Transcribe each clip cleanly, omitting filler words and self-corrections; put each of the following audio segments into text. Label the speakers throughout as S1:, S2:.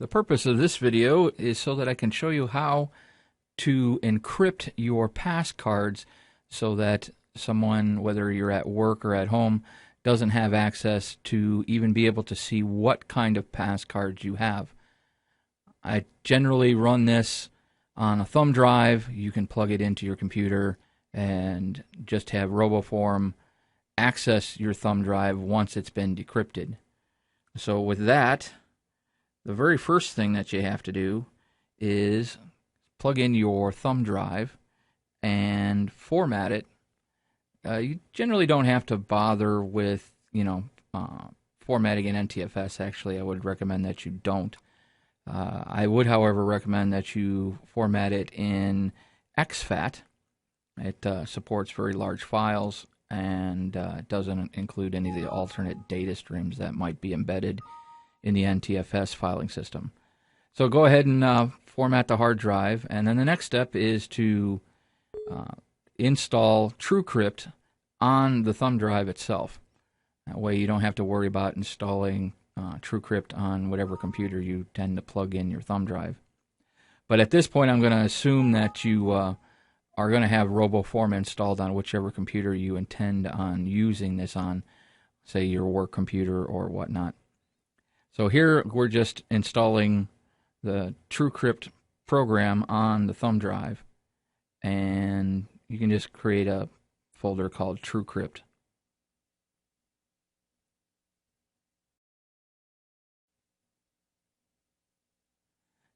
S1: The purpose of this video is so that I can show you how to encrypt your passcards so that someone, whether you're at work or at home, doesn't have access to even be able to see what kind of passcards you have. I generally run this on a thumb drive. You can plug it into your computer and just have Roboform access your thumb drive once it's been decrypted. So with that, the very first thing that you have to do is plug in your thumb drive and format it. You generally don't have to bother with, formatting in NTFS. Actually, I would recommend that you don't. I would, however, recommend that you format it in exFAT. It supports very large files, and it doesn't include any of the alternate data streams that might be embedded in the NTFS filing system. So go ahead and format the hard drive, and then the next step is to install TrueCrypt on the thumb drive itself. That way you don't have to worry about installing TrueCrypt on whatever computer you tend to plug in your thumb drive. But at this point, I'm going to assume that you are going to have Roboform installed on whichever computer you intend on using this on, say your work computer or whatnot. So here we're just installing the TrueCrypt program on the thumb drive, and you can just create a folder called TrueCrypt.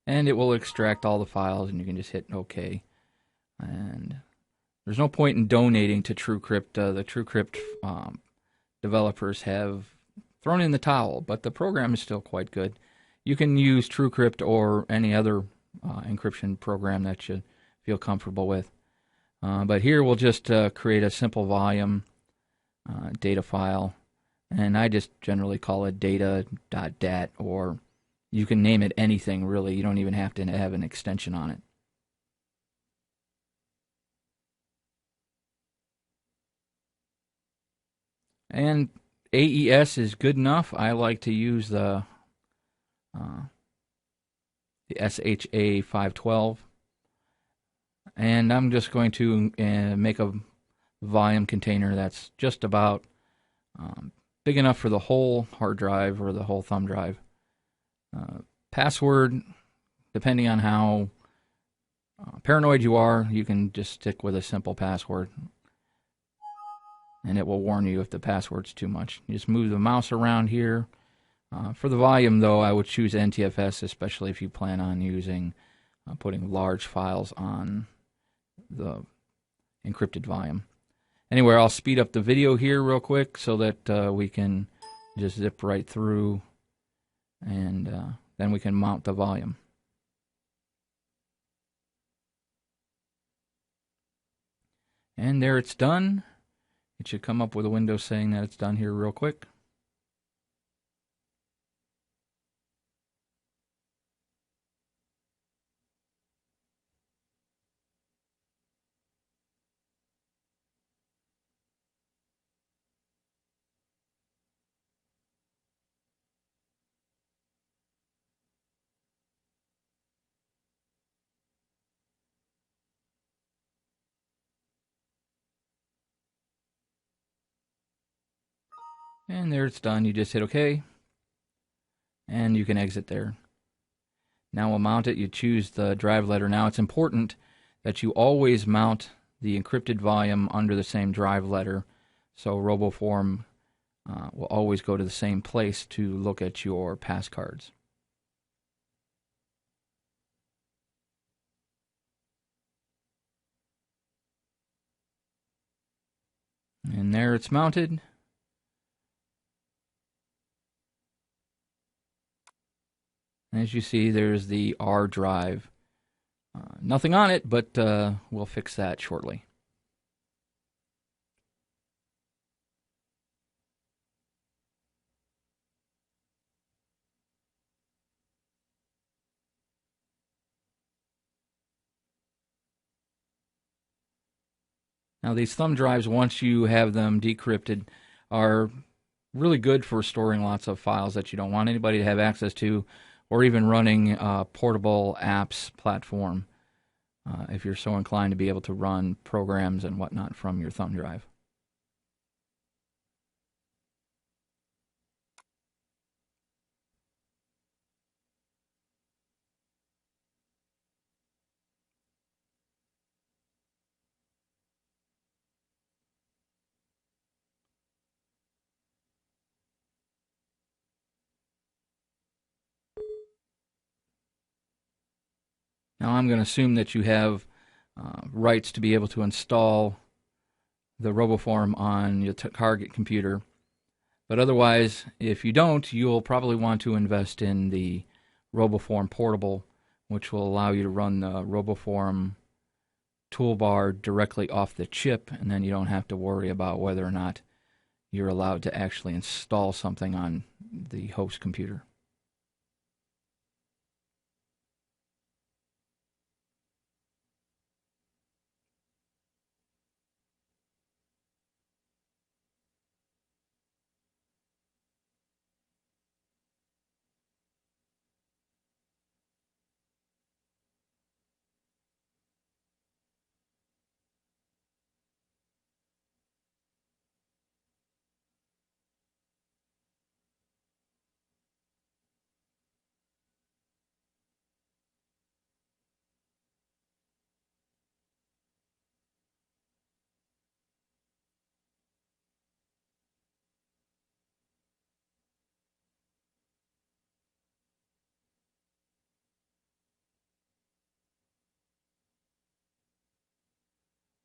S1: And it will extract all the files, and you can just hit OK. And there's no point in donating to TrueCrypt. The TrueCrypt developers have thrown in the towel, but the program is still quite good. You can use TrueCrypt or any other encryption program that you feel comfortable with. But here we'll just create a simple volume data file, and I just generally call it data.dat, or you can name it anything really. You don't even have to have an extension on it. And AES is good enough. I like to use the SHA 512, and I'm just going to make a volume container that's just about big enough for the whole hard drive or the whole thumb drive. Password, depending on how paranoid you are, you can just stick with a simple password, and it will warn you if the password's too much. You just move the mouse around here. For the volume, though, I would choose NTFS, especially if you plan on using putting large files on the encrypted volume. Anyway, I'll speed up the video here real quick so that we can just zip right through, and then we can mount the volume. And there it's done. It should come up with a window saying that it's done here real quick. And there it's done. You just hit OK, and you can exit there. Now we'll mount it. You choose the drive letter. Now it's important that you always mount the encrypted volume under the same drive letter, so Roboform will always go to the same place to look at your passcards. And there it's mounted. As you see, there's the R drive. Nothing on it, but we'll fix that shortly. Now these thumb drives, once you have them decrypted, are really good for storing lots of files that you don't want anybody to have access to, or even running a portable apps platform if you're so inclined to be able to run programs and whatnot from your thumb drive. Now I'm going to assume that you have rights to be able to install the Roboform on your target computer. But otherwise, if you don't, you'll probably want to invest in the Roboform Portable, which will allow you to run the Roboform toolbar directly off the chip, and then you don't have to worry about whether or not you're allowed to actually install something on the host computer.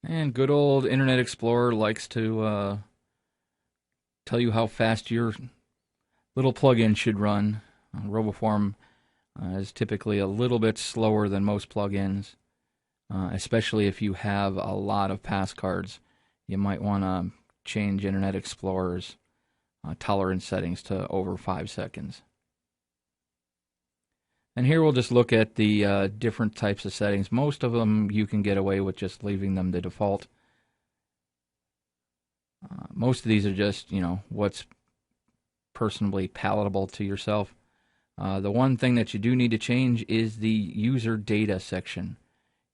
S1: And good old Internet Explorer likes to tell you how fast your little plugin should run. Roboform is typically a little bit slower than most plugins, especially if you have a lot of passcards. You might want to change Internet Explorer's tolerance settings to over 5 seconds. And here we'll just look at the different types of settings. Most of them you can get away with just leaving them the default. Most of these are just, what's personally palatable to yourself. The one thing that you do need to change is the user data section.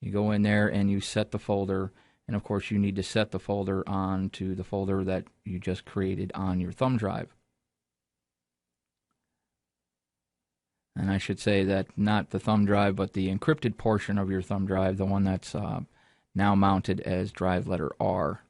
S1: You go in there and you set the folder, and of course you need to set the folder onto the folder that you just created on your thumb drive. And I should say that not the thumb drive, but the encrypted portion of your thumb drive, the one that's now mounted as drive letter R.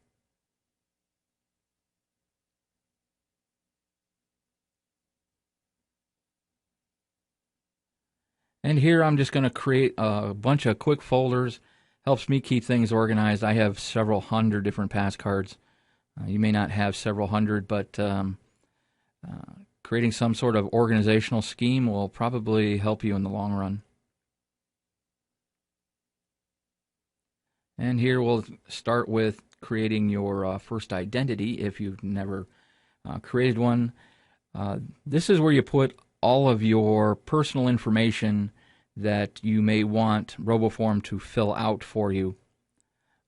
S1: And here I'm just going to create a bunch of quick folders. Helps me keep things organized. I have several hundred different passcards. You may not have several hundred, but creating some sort of organizational scheme will probably help you in the long run. And here we'll start with creating your first identity if you've never created one. This is where you put all of your personal information that you may want Roboform to fill out for you.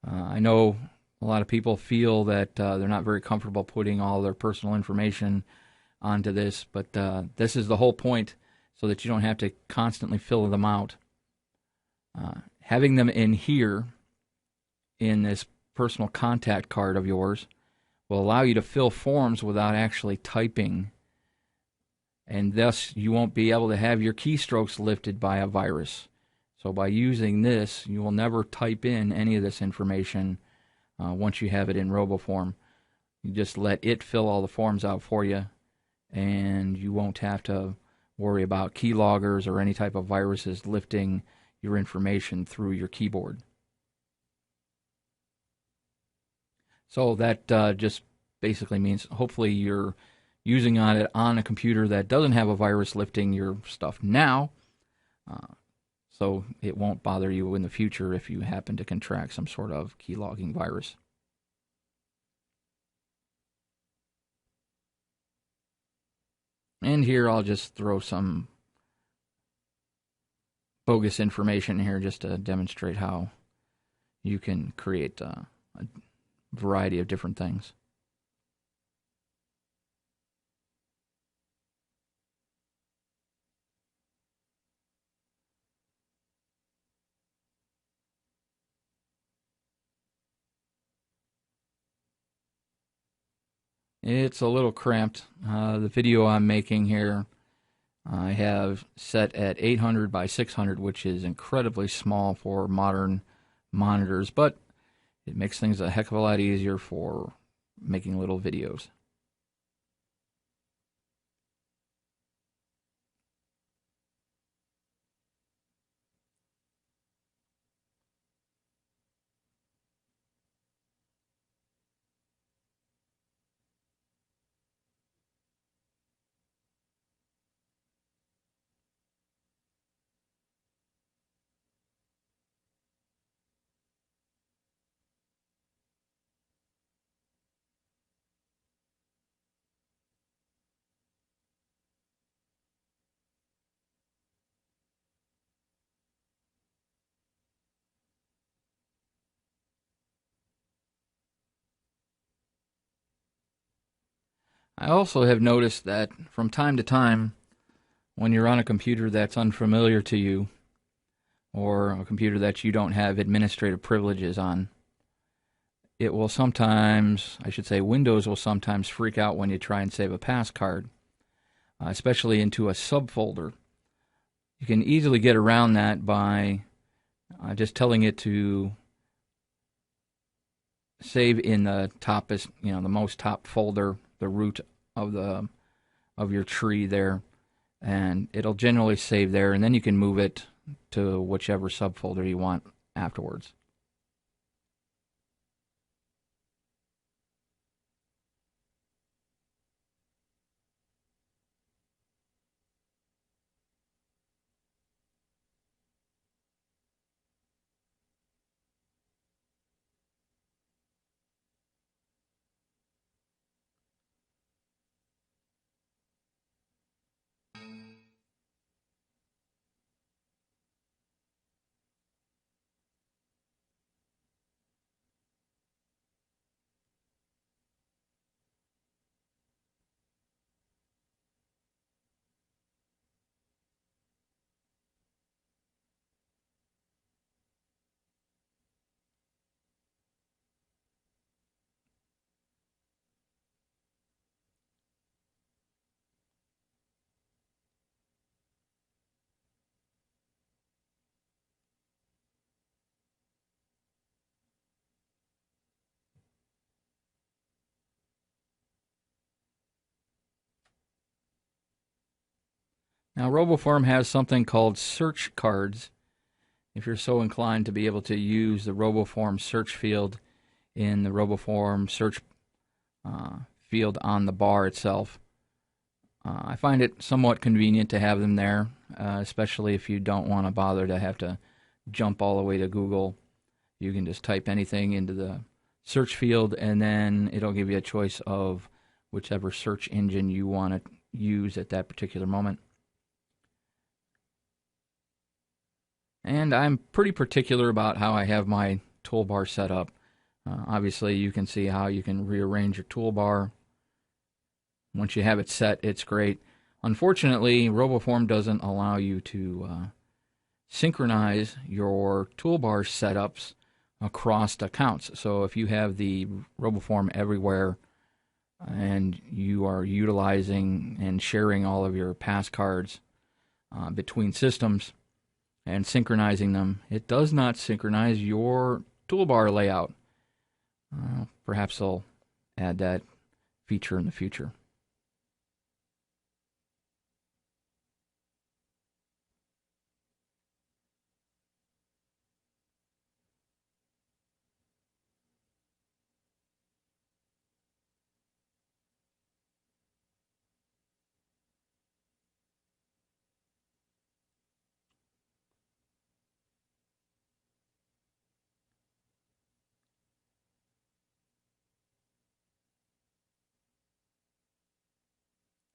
S1: I know a lot of people feel that they're not very comfortable putting all their personal information onto this, but this is the whole point, so that you don't have to constantly fill them out. Having them in here, in this personal contact card of yours, will allow you to fill forms without actually typing, and thus you won't be able to have your keystrokes lifted by a virus. So by using this, you will never type in any of this information once you have it in Roboform. You just let it fill all the forms out for you, and you won't have to worry about keyloggers or any type of viruses lifting your information through your keyboard. So that just basically means hopefully you're using it on a computer that doesn't have a virus lifting your stuff now, so it won't bother you in the future if you happen to contract some sort of keylogging virus. And here I'll just throw some bogus information here just to demonstrate how you can create a variety of different things. It's a little cramped. The video I'm making here, I have set at 800 by 600, which is incredibly small for modern monitors, but it makes things a heck of a lot easier for making little videos. I also have noticed that from time to time, when you're on a computer that's unfamiliar to you, or a computer that you don't have administrative privileges on, it will sometimes, I should say, Windows will sometimes freak out when you try and save a passcard, especially into a subfolder. You can easily get around that by just telling it to save in the toppest, the most top folder, the root of your tree there, and it'll generally save there, and then you can move it to whichever subfolder you want afterwards. Now, Roboform has something called search cards. If you're so inclined to be able to use the Roboform search field in the Roboform search field on the bar itself, I find it somewhat convenient to have them there, especially if you don't want to bother to have to jump all the way to Google. You can just type anything into the search field, and then it'll give you a choice of whichever search engine you want to use at that particular moment. And I'm pretty particular about how I have my toolbar set up. Obviously, you can see how you can rearrange your toolbar. Once you have it set, it's great. Unfortunately, Roboform doesn't allow you to synchronize your toolbar setups across accounts. So if you have the Roboform everywhere and you are utilizing and sharing all of your passcards between systems and synchronizing them, it does not synchronize your toolbar layout. Perhaps they'll add that feature in the future.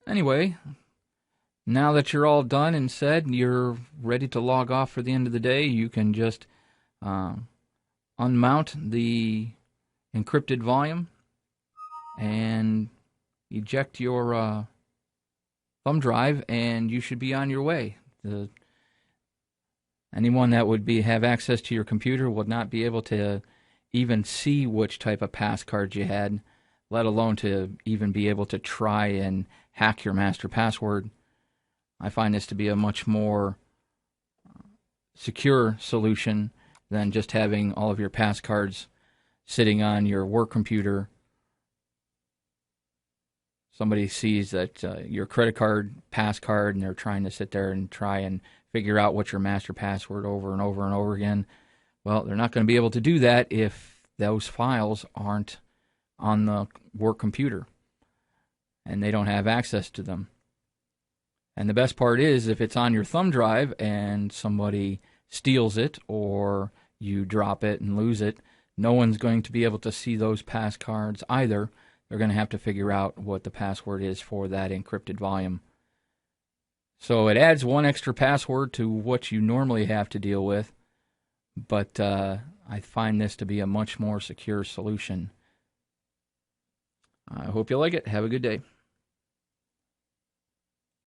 S1: Anyway, now that you're all done and said, you're ready to log off for the end of the day, you can just unmount the encrypted volume and eject your thumb drive, and you should be on your way. Anyone that would have access to your computer would not be able to even see which type of passcard you had, let alone to even be able to try and hack your master password. I find this to be a much more secure solution than just having all of your passcards sitting on your work computer. Somebody sees that your credit card passcard, and they're trying to sit there and try and figure out what's your master password over and over and over again. Well, they're not going to be able to do that if those files aren't on the work computer and they don't have access to them. And the best part is, if it's on your thumb drive and somebody steals it or you drop it and lose it, no one's going to be able to see those passcards either. They're going to have to figure out what the password is for that encrypted volume. So it adds one extra password to what you normally have to deal with, but I find this to be a much more secure solution. I hope you like it. Have a good day.